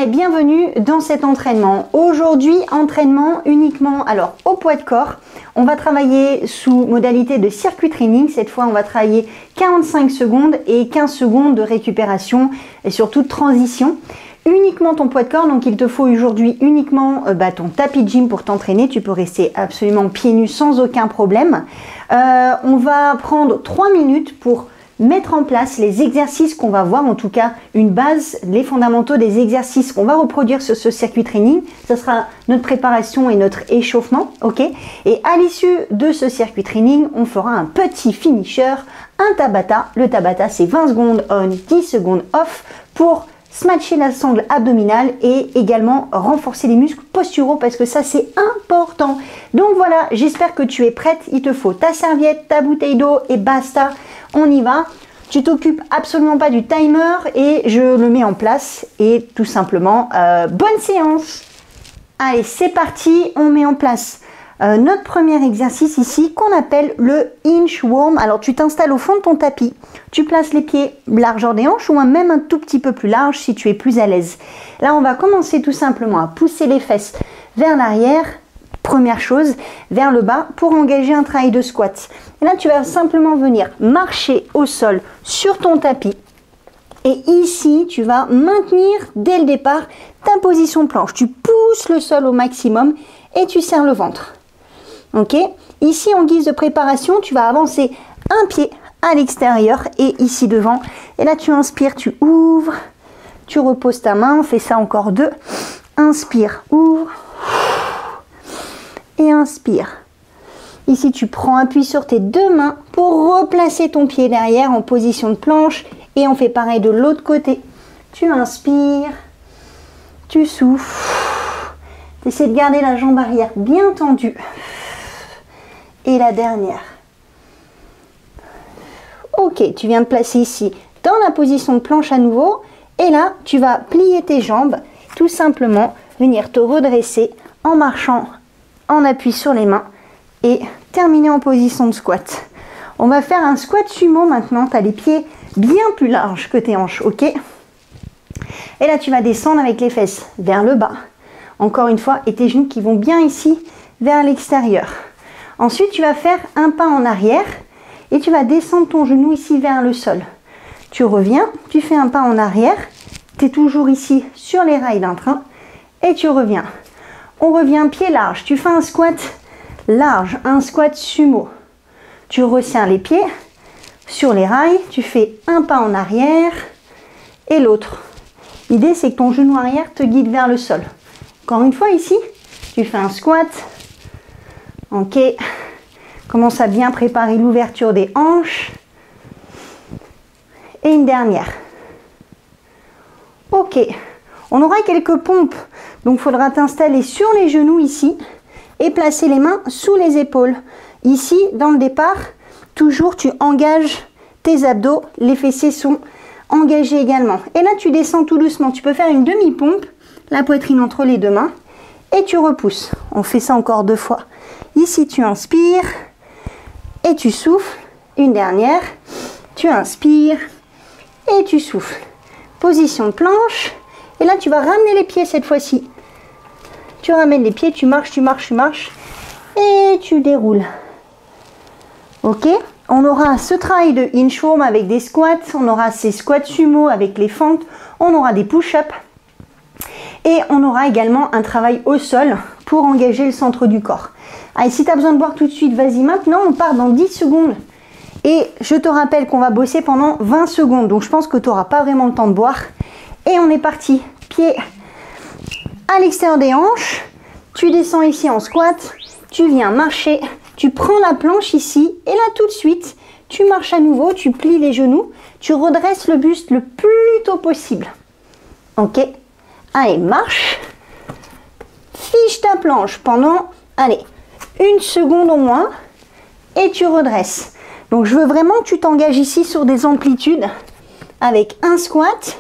et bienvenue dans cet entraînement. Aujourd'hui, entraînement uniquement alors au poids de corps. On va travailler sous modalité de circuit training. Cette fois, on va travailler 45 secondes et 15 secondes de récupération et surtout de transition. Uniquement ton poids de corps, donc il te faut aujourd'hui uniquement ton tapis de gym pour t'entraîner. Tu peux rester absolument pieds nus sans aucun problème. On va prendre 3 minutes pour mettre en place les exercices qu'on va voir, en tout cas une base, les fondamentaux des exercices qu'on va reproduire sur ce circuit training. Ce sera notre préparation et notre échauffement, ok? Et à l'issue de ce circuit training, on fera un petit finisher, un Tabata. Le Tabata, c'est 20 secondes on, 10 secondes off pour smatcher la sangle abdominale et également renforcer les muscles posturaux parce que ça c'est important. Donc voilà, j'espère que tu es prête. Il te faut ta serviette, ta bouteille d'eau et basta. On y va. Tu t'occupes absolument pas du timer et je le mets en place et tout simplement bonne séance. Allez, c'est parti. On met en place notre premier exercice ici qu'on appelle le inchworm. Alors tu t'installes au fond de ton tapis, tu places les pieds largeur des hanches ou même un tout petit peu plus large si tu es plus à l'aise. Là on va commencer tout simplement à pousser les fesses vers l'arrière, première chose, vers le bas pour engager un travail de squat. Et là tu vas simplement venir marcher au sol sur ton tapis. Et ici, tu vas maintenir dès le départ ta position de planche. Tu pousses le sol au maximum et tu serres le ventre. Ok, ici en guise de préparation, tu vas avancer un pied à l'extérieur et ici devant. Et là, tu inspires, tu ouvres, tu reposes ta main. On fait ça encore 2. Inspire, ouvre et inspire. Ici, tu prends appui sur tes 2 mains pour replacer ton pied derrière en position de planche. Et on fait pareil de l'autre côté. Tu inspires, tu souffles. Tu essaies de garder la jambe arrière bien tendue. Et la dernière. Ok, tu viens de placer ici dans la position de planche à nouveau. Et là, tu vas plier tes jambes. Tout simplement, venir te redresser en marchant en appui sur les mains. Et terminer en position de squat. On va faire un squat sumo maintenant. Tu as les pieds bien plus larges que tes hanches, ok? Et là, tu vas descendre avec les fesses vers le bas. Encore une fois, et tes genoux qui vont bien ici vers l'extérieur. Ensuite, tu vas faire un pas en arrière et tu vas descendre ton genou ici vers le sol. Tu reviens, tu fais un pas en arrière. Tu es toujours ici sur les rails d'un train et tu reviens. On revient pied large. Tu fais un squat large, un squat sumo. Tu resserres les pieds sur les rails. Tu fais un pas en arrière et l'autre. L'idée, c'est que ton genou arrière te guide vers le sol. Encore une fois, ici, tu fais un squat. Ok. Commence à bien préparer l'ouverture des hanches. Et une dernière. Ok. On aura quelques pompes. Donc, il faudra t'installer sur les genoux ici et placer les mains sous les épaules. Ici, dans le départ, toujours tu engages tes abdos. Les fessiers sont engagés également. Et là, tu descends tout doucement. Tu peux faire une demi-pompe. La poitrine entre les 2 mains. Et tu repousses. On fait ça encore 2 fois. Ici, tu inspires et tu souffles. Une dernière. Tu inspires et tu souffles. Position de planche. Et là, tu vas ramener les pieds cette fois-ci. Tu ramènes les pieds, tu marches, tu marches, tu marches. Et tu déroules. Ok? On aura ce travail de inchworm avec des squats. On aura ces squats sumo avec les fentes. On aura des push-ups. Et on aura également un travail au sol pour engager le centre du corps. Allez, si tu as besoin de boire tout de suite, vas-y. Maintenant, on part dans 10 secondes. Et je te rappelle qu'on va bosser pendant 20 secondes. Donc, je pense que tu n'auras pas vraiment le temps de boire. Et on est parti. Pied à l'extérieur des hanches. Tu descends ici en squat. Tu viens marcher. Tu prends la planche ici. Et là, tout de suite, tu marches à nouveau. Tu plies les genoux. Tu redresses le buste le plus tôt possible. Ok? Allez, marche. Fiche ta planche pendant, allez, 1 seconde au moins. Et tu redresses. Donc, je veux vraiment que tu t'engages ici sur des amplitudes avec un squat.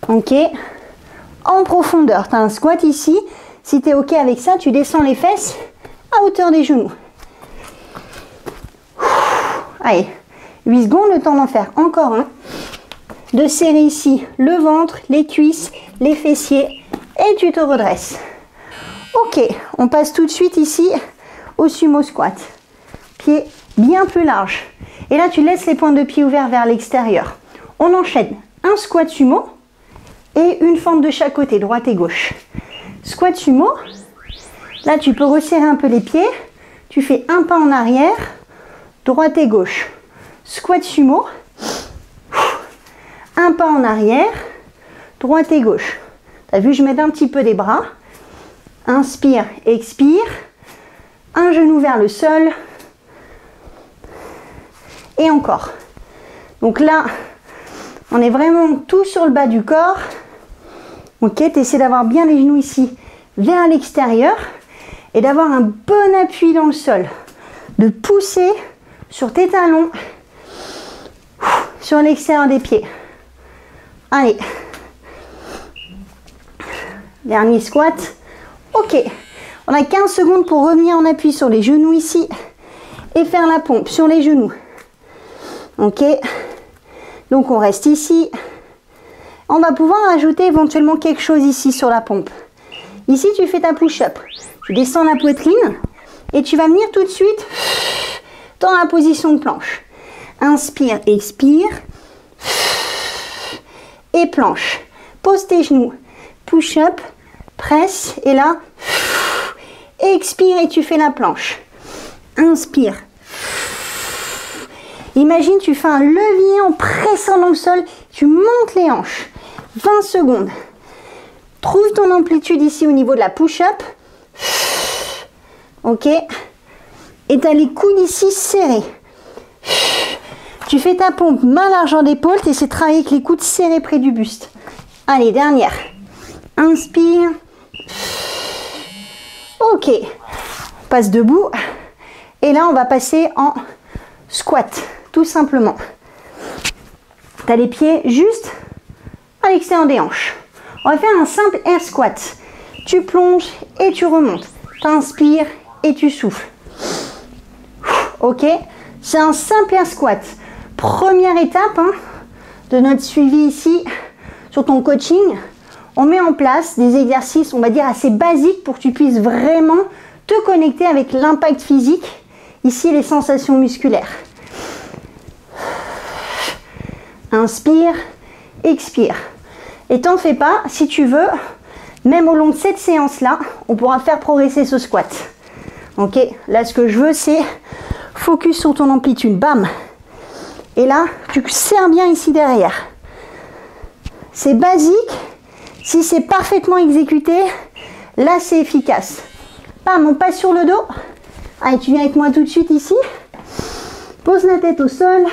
Ok. En profondeur. Tu as un squat ici. Si tu es ok avec ça, tu descends les fesses à hauteur des genoux. Allez, 8 secondes, le temps d'en faire encore un. de serrer ici le ventre, les cuisses, les fessiers et tu te redresses. Ok, on passe tout de suite ici au sumo squat. Pieds bien plus larges. Et là, tu laisses les pointes de pied ouverts vers l'extérieur. On enchaîne un squat sumo et une fente de chaque côté, droite et gauche. Squat sumo. Là, tu peux resserrer un peu les pieds. Tu fais un pas en arrière, droite et gauche. Squat sumo. Un pas en arrière, droite et gauche. Tu as vu, je m'aide un petit peu des bras. Inspire, expire. Un genou vers le sol. Et encore. Donc là, on est vraiment tout sur le bas du corps. Ok, tu essaies d'avoir bien les genoux ici vers l'extérieur et d'avoir un bon appui dans le sol. De pousser sur tes talons, sur l'extérieur des pieds. Allez. Dernier squat. Ok. On a 15 secondes pour revenir en appui sur les genoux ici et faire la pompe sur les genoux. Ok. Donc on reste ici. On va pouvoir ajouter éventuellement quelque chose ici sur la pompe. Ici tu fais ta push-up. Tu descends la poitrine et tu vas venir tout de suite dans la position de planche. Inspire, expire. Et planche. Pose tes genoux. Push-up, presse et là, expire et tu fais la planche. Inspire. Imagine, tu fais un levier en pressant dans le sol, tu montes les hanches. 20 secondes. Trouve ton amplitude ici au niveau de la push-up. Ok. Et tu as les coudes ici serrés. Tu fais ta pompe main largeur d'épaule, tu essaies de travailler avec les coudes serrés près du buste. Allez, dernière. Inspire. Ok. On passe debout. Et là, on va passer en squat, tout simplement. Tu as les pieds juste à l'extérieur des hanches. On va faire un simple air squat. Tu plonges et tu remontes. Tu inspires et tu souffles. Ok. C'est un simple air squat. Première étape de notre suivi ici sur ton coaching. On met en place des exercices, on va dire, assez basiques pour que tu puisses vraiment te connecter avec l'impact physique. Ici, les sensations musculaires. Inspire, expire. Et t'en fais pas, si tu veux, même au long de cette séance-là, on pourra faire progresser ce squat. Ok, là, ce que je veux, c'est focus sur ton amplitude. Bam! Et là, tu serres bien ici derrière. C'est basique. Si c'est parfaitement exécuté, là, c'est efficace. Bam, on passe sur le dos. Allez, tu viens avec moi tout de suite ici. Pose la tête au sol.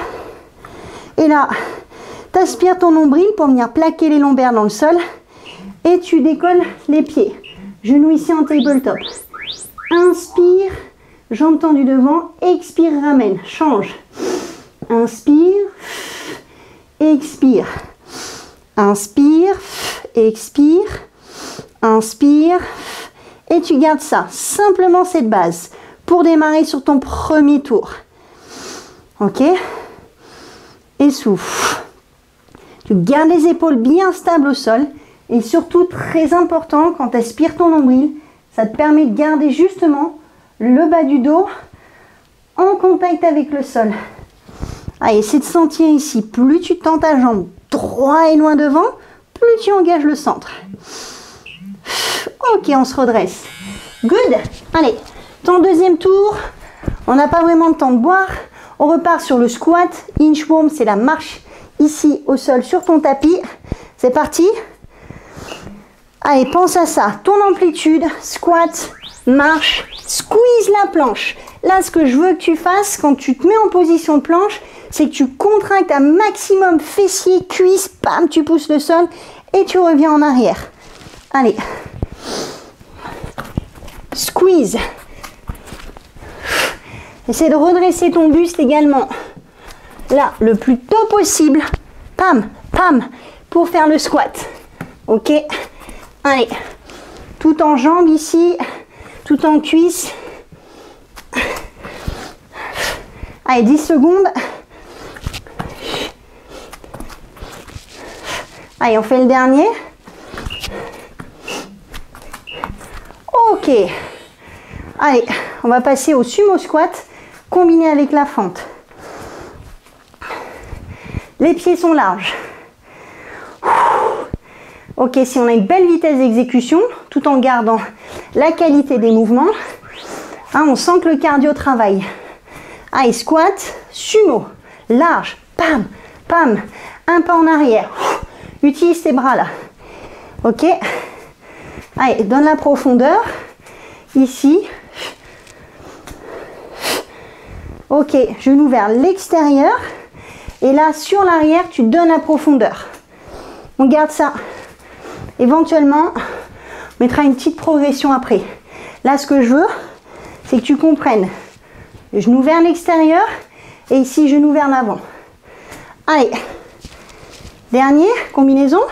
Et là, tu aspires ton nombril pour venir plaquer les lombaires dans le sol. Et tu décolles les pieds. Genoux ici en tabletop. Inspire, jambes tendues devant. Expire, ramène. Change. Inspire, expire. Inspire, expire. Inspire. Et tu gardes ça. Simplement cette base. Pour démarrer sur ton premier tour. Ok? Et souffle. Tu gardes les épaules bien stables au sol. Et surtout, très important, quand tu aspires ton nombril, ça te permet de garder justement le bas du dos en contact avec le sol. Allez, essaie de sentir ici. Plus tu tends ta jambe droit et loin devant, plus tu engages le centre. Ok, on se redresse. Good. Allez, ton deuxième tour. On n'a pas vraiment le temps de boire. On repart sur le squat. Inchworm, c'est la marche ici au sol sur ton tapis. C'est parti. Allez, pense à ça. Ton amplitude, squat, marche, squeeze la planche. Là, ce que je veux que tu fasses quand tu te mets en position de planche, c'est que tu contractes un maximum fessiers, cuisses, bam, tu pousses le sol et tu reviens en arrière. Allez. Squeeze. Essaie de redresser ton buste également. Là, le plus tôt possible. Pam, pam, pour faire le squat. Ok. Allez. Tout en jambes ici, tout en cuisses. Allez, 10 secondes. Allez, on fait le dernier. Ok. Allez, on va passer au sumo squat combiné avec la fente. Les pieds sont larges. Ok, si on a une belle vitesse d'exécution, tout en gardant la qualité des mouvements, hein, on sent que le cardio travaille. Allez, squat, sumo, large, pam, pam, un pas en arrière. Utilise tes bras là. Ok. Allez, donne la profondeur. Ici. Ok, genou vers l'extérieur. Et là, sur l'arrière, tu donnes la profondeur. On garde ça. Éventuellement, on mettra une petite progression après. Là, ce que je veux, c'est que tu comprennes. Genou vers l'extérieur et ici, genou vers l'avant. Allez. Dernier, combinaison.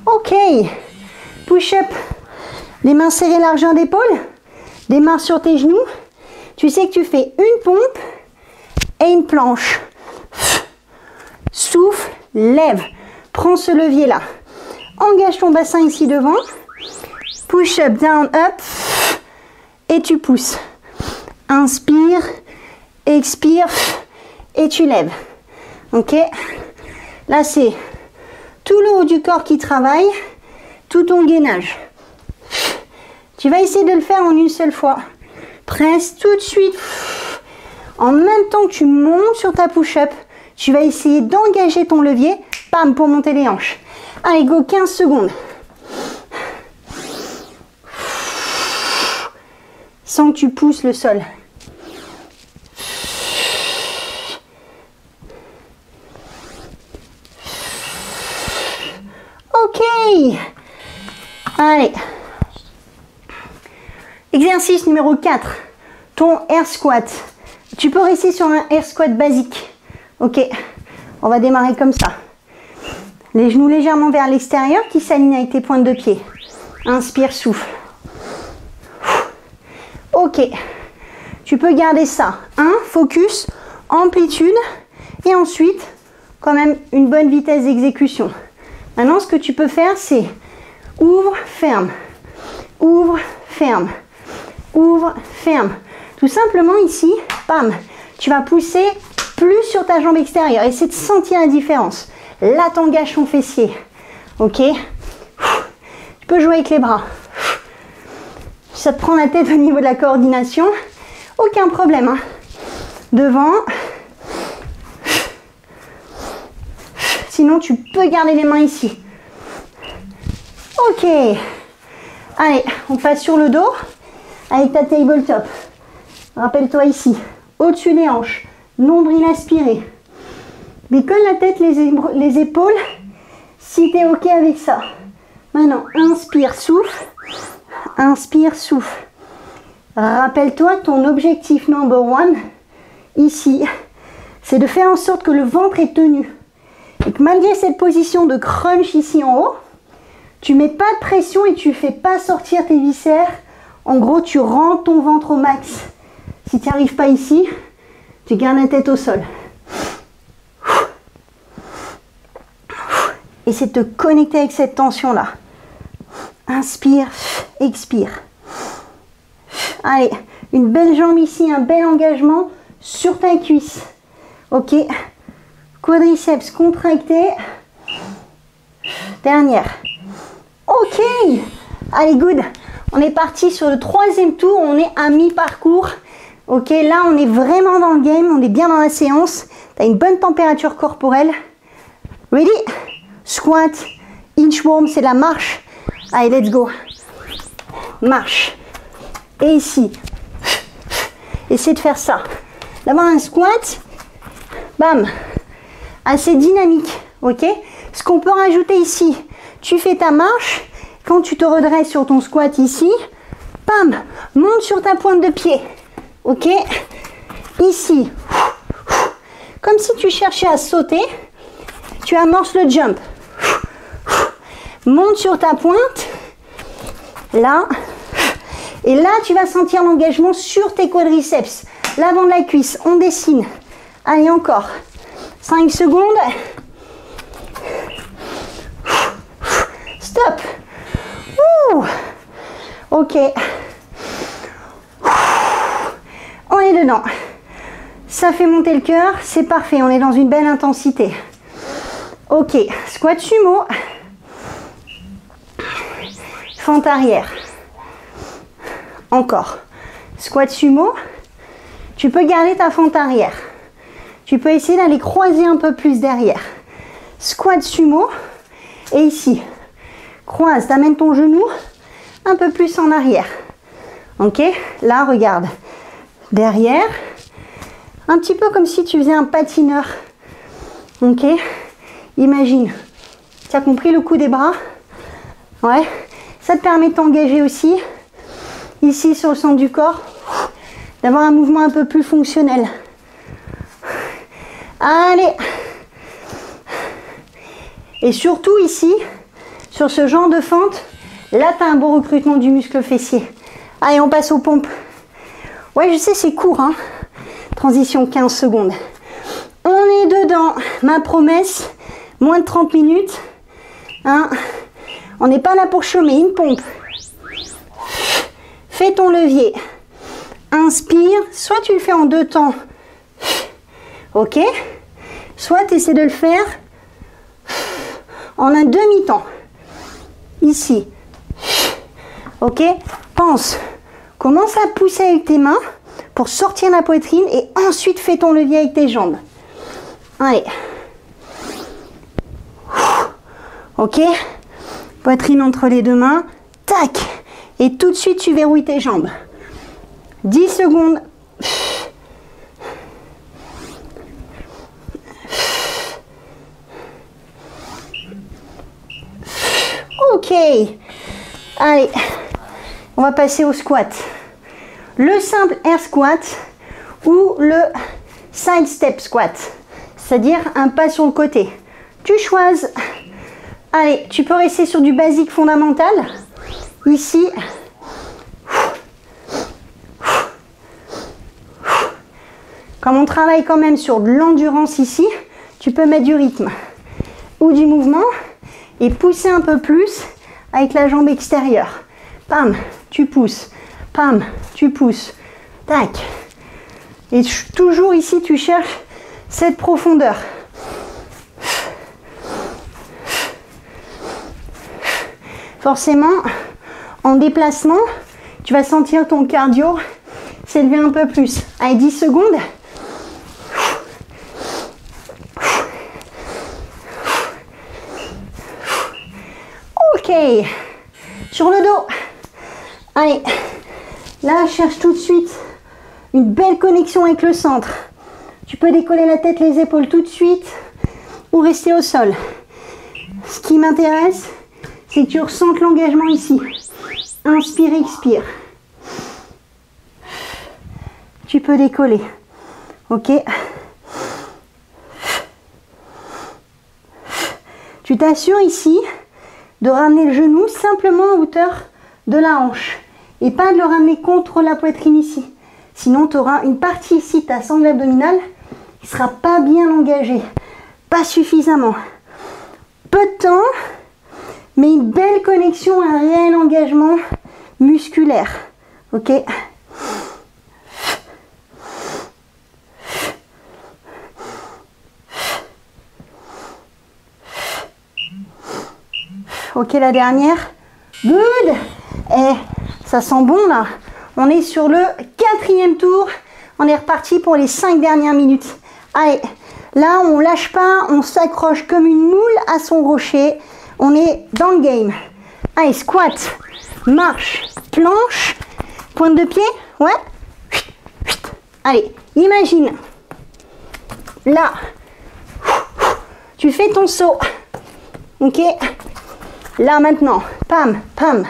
Ok. Push-up. Les mains serrées, largeur d'épaule. Démarre sur tes genoux. Tu sais que tu fais une pompe et une planche. Souffle, lève. Prends ce levier-là. Engage ton bassin ici devant. Push-up, down, up. Et tu pousses. Inspire, expire et tu lèves. Ok? Là, c'est tout le haut du corps qui travaille, tout ton gainage. Tu vas essayer de le faire en une seule fois. Presse tout de suite. En même temps que tu montes sur ta push-up, tu vas essayer d'engager ton levier, pam, pour monter les hanches. Allez, go, 15 secondes. Sans que tu pousses le sol. Ok. Allez. Exercice numéro 4. Ton air squat. Tu peux rester sur un air squat basique. Ok. On va démarrer comme ça. Les genoux légèrement vers l'extérieur qui s'alignent avec tes pointes de pied. Inspire, souffle. Ok. Tu peux garder ça. Focus, amplitude et ensuite quand même une bonne vitesse d'exécution. Maintenant, ce que tu peux faire, c'est ouvre, ferme, ouvre, ferme, ouvre, ferme. Tout simplement ici, bam, tu vas pousser plus sur ta jambe extérieure. Essaie de sentir la différence. Là, t'engages ton fessier. Ok. Tu peux jouer avec les bras. Ça te prend la tête au niveau de la coordination. Aucun problème. Hein. Devant. Sinon, tu peux garder les mains ici. Ok. Allez, on passe sur le dos avec ta tabletop. Rappelle-toi ici. Au-dessus des hanches. Nombril aspiré. Décolle la tête, les épaules. Si tu es ok avec ça. Maintenant, inspire, souffle. Inspire, souffle. Rappelle-toi ton objectif number one, ici, c'est de faire en sorte que le ventre est tenu. Et que malgré cette position de crunch ici en haut, tu mets pas de pression et tu fais pas sortir tes viscères. En gros, tu rentres ton ventre au max. Si tu n'y arrives pas ici, tu gardes la tête au sol. Essaie de te connecter avec cette tension-là. Inspire, expire. Allez, une belle jambe ici, un bel engagement sur ta cuisse. Ok. Quadriceps contracté. Dernière. Ok. Allez, good. On est parti sur le troisième tour. On est à mi-parcours. Ok, là, on est vraiment dans le game. On est bien dans la séance. Tu as une bonne température corporelle. Ready? Squat, inchworm, c'est la marche. Allez, let's go. Marche. Et ici. Essaie de faire ça. D'avoir un squat. Bam. Assez dynamique. Ok. Ce qu'on peut rajouter ici. Tu fais ta marche. Quand tu te redresses sur ton squat ici. Bam. Monte sur ta pointe de pied. Ok. Ici. Comme si tu cherchais à sauter. Tu amorces le jump. Monte sur ta pointe. Là. Et là, tu vas sentir l'engagement sur tes quadriceps. L'avant de la cuisse, on dessine. Allez, encore. 5 secondes. Stop. Ouh. Ok. On est dedans. Ça fait monter le cœur, c'est parfait, on est dans une belle intensité. Ok, squat sumo. Fente arrière. Encore. Squat sumo. Tu peux garder ta fente arrière. Tu peux essayer d'aller croiser un peu plus derrière. Squat sumo. Et ici, croise, t'amènes ton genou un peu plus en arrière. Ok, là, regarde. Derrière. Un petit peu comme si tu faisais un patineur. Ok, imagine. Tu as compris le coup des bras? Ouais. Ça te permet de t'engager aussi, ici sur le centre du corps, d'avoir un mouvement un peu plus fonctionnel. Allez. Et surtout ici, sur ce genre de fente, là tu as un beau recrutement du muscle fessier. Allez, on passe aux pompes. Ouais, je sais, c'est court, hein. Transition 15 secondes. On est dedans. Ma promesse, moins de 30 minutes. Hein. On n'est pas là pour chômer. Une pompe. Fais ton levier. Inspire. Soit tu le fais en 2 temps. Ok. Soit tu essaies de le faire en un demi-temps. Ici. Ok. Pense. Commence à pousser avec tes mains pour sortir la poitrine et ensuite fais ton levier avec tes jambes. Allez. Ok. Poitrine entre les 2 mains. Tac. Et tout de suite, tu verrouilles tes jambes. 10 secondes. Ok. Allez. On va passer au squat. Le simple air squat ou le side step squat. C'est-à-dire un pas sur le côté. Tu choisis. Allez, tu peux rester sur du basique fondamental. Ici. Comme on travaille quand même sur de l'endurance ici, tu peux mettre du rythme ou du mouvement et pousser un peu plus avec la jambe extérieure. Pam, tu pousses. Pam, tu pousses. Tac. Et toujours ici, tu cherches cette profondeur. Forcément, en déplacement, tu vas sentir ton cardio s'élever un peu plus. Allez, 10 secondes. Ok. Sur le dos. Allez. Là, cherche tout de suite une belle connexion avec le centre. Tu peux décoller la tête, les épaules tout de suite ou rester au sol. Ce qui m'intéresse, c'est que tu ressentes l'engagement ici. Inspire, expire. Tu peux décoller. Ok. Tu t'assures ici de ramener le genou simplement à hauteur de la hanche et pas de le ramener contre la poitrine ici. Sinon, tu auras une partie ici de ta sangle abdominale qui ne sera pas bien engagée, pas suffisamment. Peu de temps, mais une belle connexion, un réel engagement musculaire. Ok. Ok, la dernière. Good. Et ça sent bon là. On est sur le 4e tour. On est reparti pour les 5 dernières minutes. Allez, là on lâche pas, on s'accroche comme une moule à son rocher. On est dans le game. Allez, squat, marche, planche, pointe de pied. Ouais. Allez, imagine. Là, tu fais ton saut. Ok. Là maintenant, pam, pam.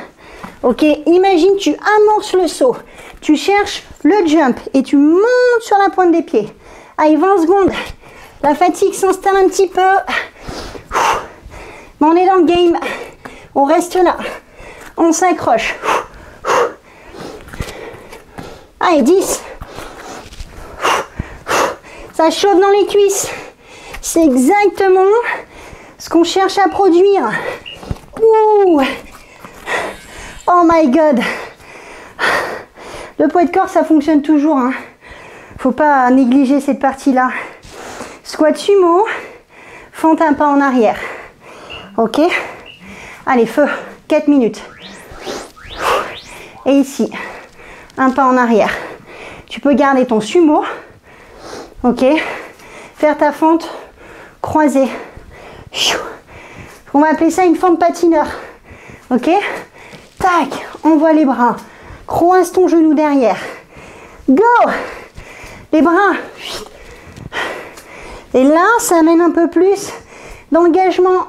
Ok, imagine tu amorces le saut. Tu cherches le jump et tu montes sur la pointe des pieds. Allez, 20 secondes. La fatigue s'installe un petit peu. Mais on est dans le game. On reste là. On s'accroche. Allez, 10. Ça chauffe dans les cuisses. C'est exactement ce qu'on cherche à produire. Ouh. Oh my god. Le poids de corps, ça fonctionne toujours, hein. Faut pas négliger cette partie-là. Squat sumo, fente un pas en arrière. Ok? Allez, feu. 4 minutes. Et ici, un pas en arrière. Tu peux garder ton sumo. Ok? Faire ta fente croisée. On va appeler ça une fente patineur. Ok? Tac, envoie les bras. Croise ton genou derrière. Go! Les bras. Et là, ça amène un peu plus d'engagement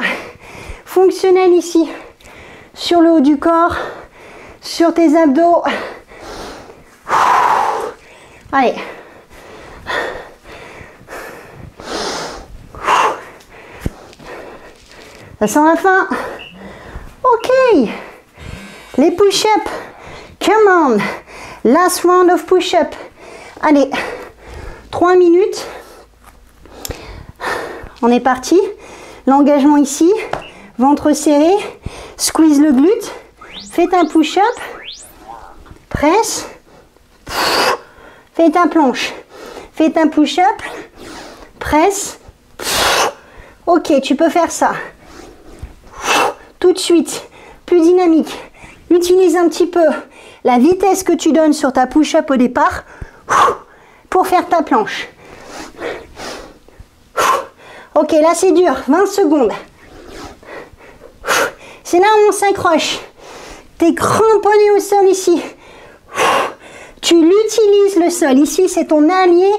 fonctionnel ici. Sur le haut du corps, sur tes abdos. Allez. Ça sent la fin. Ok. Les push-ups. Come on. Last round of push-up. Allez. 3 minutes. On est parti. L'engagement ici. Ventre serré. Squeeze le glute. Fais un push-up. Presse. Fais ta planche. Fais un push-up. Presse. Ok, tu peux faire ça. Tout de suite, plus dynamique. Utilise un petit peu la vitesse que tu donnes sur ta push-up au départ pour faire ta planche. Ok, là c'est dur, 20 secondes. C'est là où on s'accroche. Tu es cramponné au sol ici. Tu l'utilises le sol. Ici, c'est ton allié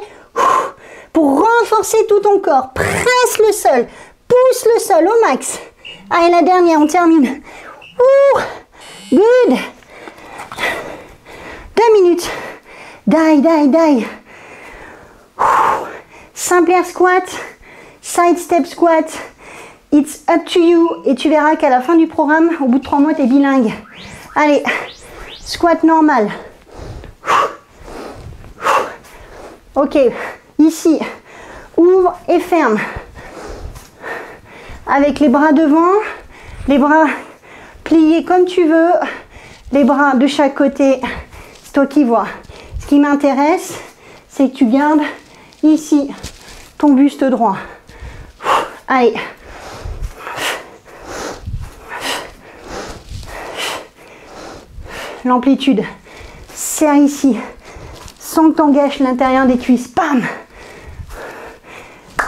pour renforcer tout ton corps. Presse le sol. Pousse le sol au max. Allez, la dernière, on termine. Ouh, good. 2 minutes. Die, die, die. Simple air squat. Side step squat. It's up to you. Et tu verras qu'à la fin du programme, au bout de 3 mois, tu es bilingue. Allez, squat normal. Ok, ici, ouvre et ferme. Avec les bras devant, les bras pliés comme tu veux, les bras de chaque côté, c'est toi qui vois. Ce qui m'intéresse, c'est que tu gardes ici ton buste droit. Allez. L'amplitude. Serre ici. Sens que tu engages l'intérieur des cuisses. Bam!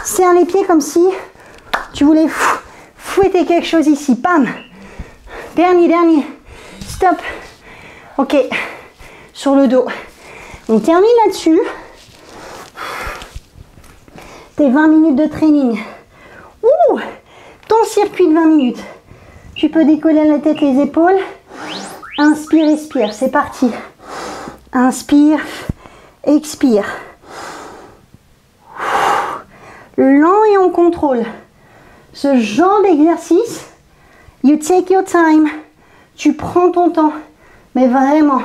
Serre les pieds comme si tu voulais fouetter quelque chose ici. Bam! Dernier. Stop. Ok. Sur le dos. On termine là-dessus. Tes 20 minutes de training. Ouh! Ton circuit de 20 minutes. Tu peux décoller la tête, les épaules. Inspire, expire. C'est parti. Inspire. Expire. Lent et en contrôle. Ce genre d'exercice, you take your time. Tu prends ton temps. Mais vraiment,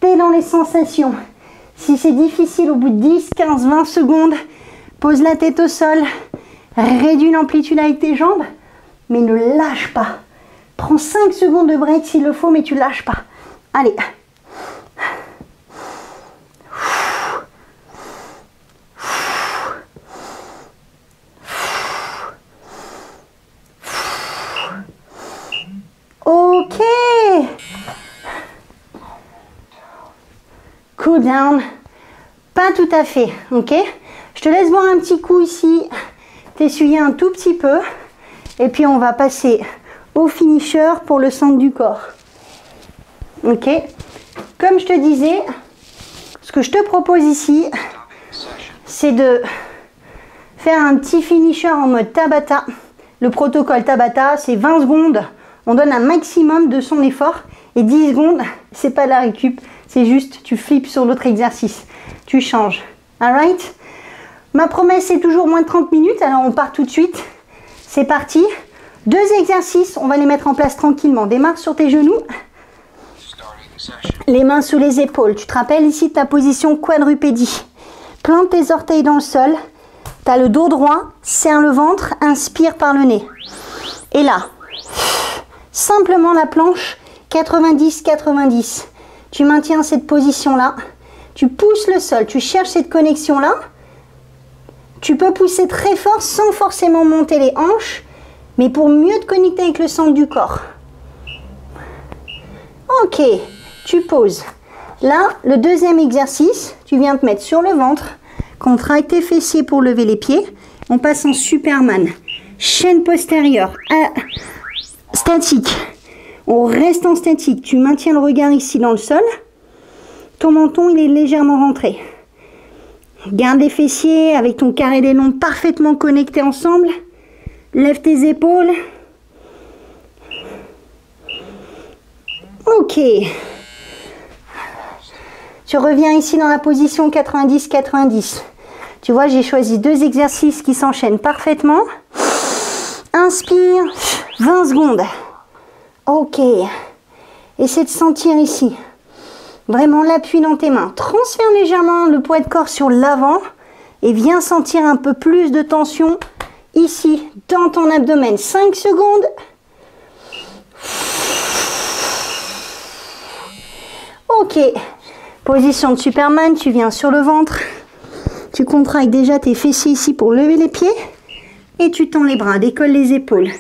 tu es dans les sensations. Si c'est difficile au bout de 10, 15, 20 secondes, pose la tête au sol. Réduis l'amplitude avec tes jambes. Mais ne lâche pas. Prends 5 secondes de break s'il le faut, mais tu lâches pas. Allez. Ok. Cool down. Pas tout à fait, ok? Je te laisse boire un petit coup ici, t'essuyer un tout petit peu. Et puis on va passer au finisher pour le centre du corps. Ok? Comme je te disais, ce que je te propose ici, c'est de faire un petit finisher en mode Tabata. Le protocole Tabata, c'est 20 secondes. On donne un maximum de son effort. Et 10 secondes, c'est pas la récup. C'est juste, tu flippes sur l'autre exercice. Tu changes. Alright? Ma promesse, c'est toujours moins de 30 minutes. Alors, on part tout de suite. C'est parti. 2 exercices. On va les mettre en place tranquillement. Démarre sur tes genoux. Les mains sous les épaules. Tu te rappelles ici de ta position quadrupédie. Plante tes orteils dans le sol. Tu as le dos droit, serre le ventre, inspire par le nez. Et là, simplement la planche, 90-90. Tu maintiens cette position-là. Tu pousses le sol, tu cherches cette connexion-là. Tu peux pousser très fort sans forcément monter les hanches, mais pour mieux te connecter avec le centre du corps. Ok, tu poses. Là, le deuxième exercice, tu viens te mettre sur le ventre, contracte tes fessiers pour lever les pieds. On passe en Superman. Chaîne postérieure, statique. On reste en statique. Tu maintiens le regard ici dans le sol. Ton menton, il est légèrement rentré. Garde les fessiers avec ton carré des lombs parfaitement connectés ensemble. Lève tes épaules. Ok. Tu reviens ici dans la position 90-90. Tu vois, j'ai choisi deux exercices qui s'enchaînent parfaitement. Inspire, 20 secondes. Ok. Essaie de sentir ici. Vraiment l'appui dans tes mains. Transfère légèrement le poids de corps sur l'avant et viens sentir un peu plus de tension ici dans ton abdomen. 5 secondes. Ok. Position de Superman, tu viens sur le ventre. Tu contractes déjà tes fessiers ici pour lever les pieds. Et tu tends les bras, décolle les épaules.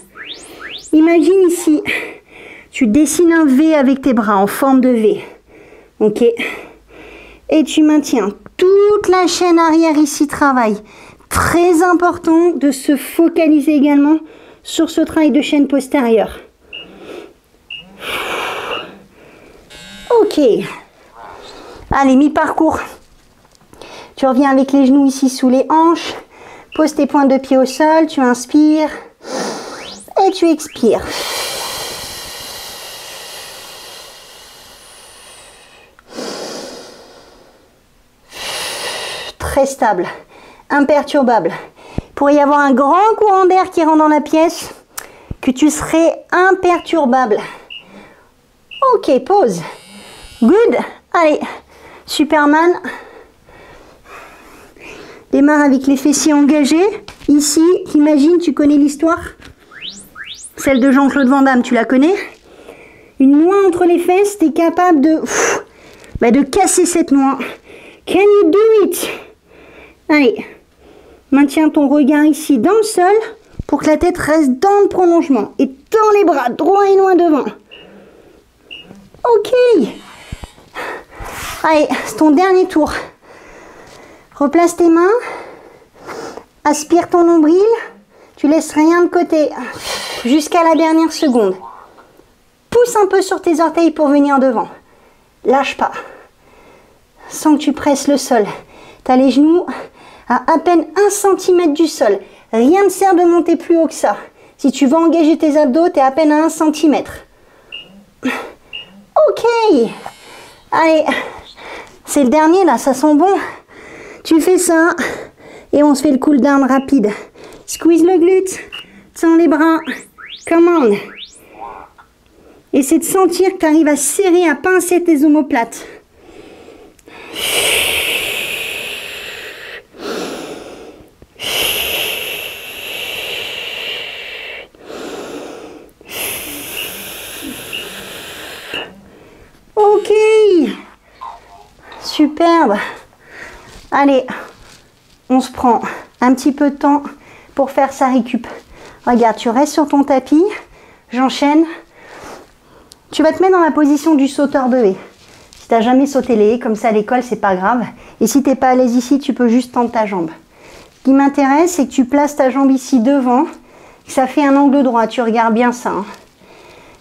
Imagine ici, tu dessines un V avec tes bras en forme de V. Ok. Et tu maintiens toute la chaîne arrière ici travaille. Très important de se focaliser également sur ce travail de chaîne postérieure. Ok. Allez, mi-parcours. Tu reviens avec les genoux ici sous les hanches. Pose tes pointes de pied au sol. Tu inspires. Et tu expires. Très stable, imperturbable. Il pourrait y avoir un grand courant d'air qui rentre dans la pièce, que tu serais imperturbable. Ok, pause. Good. Allez, Superman. Démarre avec les fessiers engagés. Ici, imagine, tu connais l'histoire. Celle de Jean-Claude Van Damme, tu la connais? Une noix entre les fesses, tu es capable de casser cette noix. Can you do it? Allez, maintiens ton regard ici dans le sol pour que la tête reste dans le prolongement. Et tends les bras droit et loin devant. Ok. Allez, c'est ton dernier tour. Replace tes mains. Aspire ton nombril. Tu laisses rien de côté jusqu'à la dernière seconde. Pousse un peu sur tes orteils pour venir devant. Lâche pas. Sens que tu presses le sol. Tu as les genoux à peine 1 cm du sol. Rien ne sert de monter plus haut que ça. Si tu veux engager tes abdos, tu es à peine à 1 cm. Ok. Allez, c'est le dernier là, ça sent bon. Tu fais ça et on se fait le cool down rapide. Squeeze le glute, tends les bras. Come on. Essaie de sentir que tu arrives à serrer, à pincer tes omoplates. Ok, superbe. Allez, on se prend un petit peu de temps pour faire sa récup. Regarde, tu restes sur ton tapis, j'enchaîne. Tu vas te mettre dans la position du sauteur de haie. Si tu n'as jamais sauté les haies comme ça à l'école, c'est pas grave. Et si tu n'es pas à l'aise ici, tu peux juste tendre ta jambe. Ce qui m'intéresse, c'est que tu places ta jambe ici devant, que ça fait un angle droit. Tu regardes bien ça. Hein.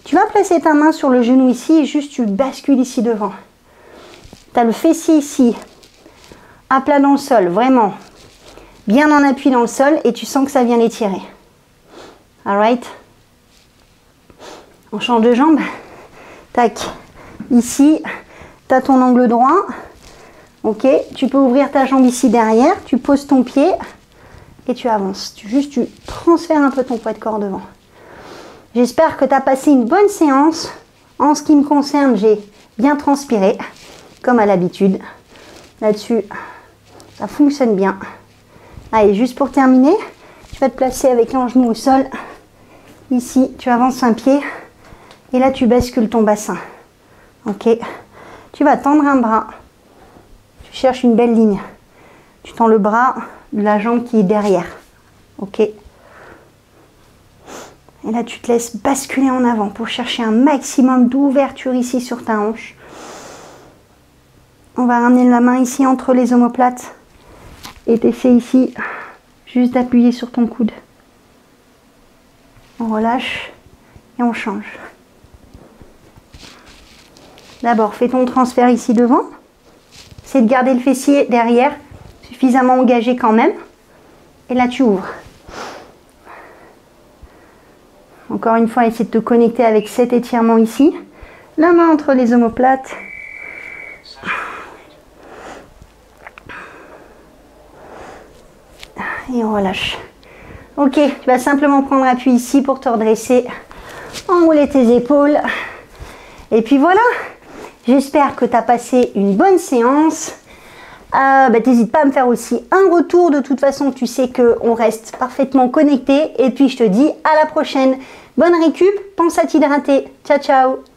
Tu vas placer ta main sur le genou ici et juste tu bascules ici devant. Tu as le fessier ici, à plat dans le sol, vraiment. Bien en appui dans le sol et tu sens que ça vient l'étirer. Alright. On change de jambe. Tac. Ici, tu as ton angle droit. Ok. Tu peux ouvrir ta jambe ici derrière. Tu poses ton pied et tu avances. Tu transfères un peu ton poids de corps devant. J'espère que tu as passé une bonne séance. En ce qui me concerne, j'ai bien transpiré, comme à l'habitude. Là-dessus, ça fonctionne bien. Allez, juste pour terminer, tu vas te placer avec un genou au sol. Ici, tu avances un pied. Et là, tu bascules ton bassin. Ok. Tu vas tendre un bras. Tu cherches une belle ligne. Tu tends le bras de la jambe qui est derrière. Ok. Et là, tu te laisses basculer en avant pour chercher un maximum d'ouverture ici sur ta hanche. On va ramener la main ici entre les omoplates. Et tu essaies ici juste d'appuyer sur ton coude. On relâche et on change. D'abord, fais ton transfert ici devant. C'est de garder le fessier derrière, suffisamment engagé quand même. Et là, tu ouvres. Encore une fois, essaie de te connecter avec cet étirement ici. La main entre les omoplates. Et on relâche. Ok, tu vas simplement prendre appui ici pour te redresser. Enrouler tes épaules. Et puis voilà. J'espère que tu as passé une bonne séance. N'hésite pas à me faire aussi un retour. De toute façon, tu sais qu'on reste parfaitement connecté. Et puis, je te dis à la prochaine. Bonne récup. Pense à t'hydrater. Ciao, ciao.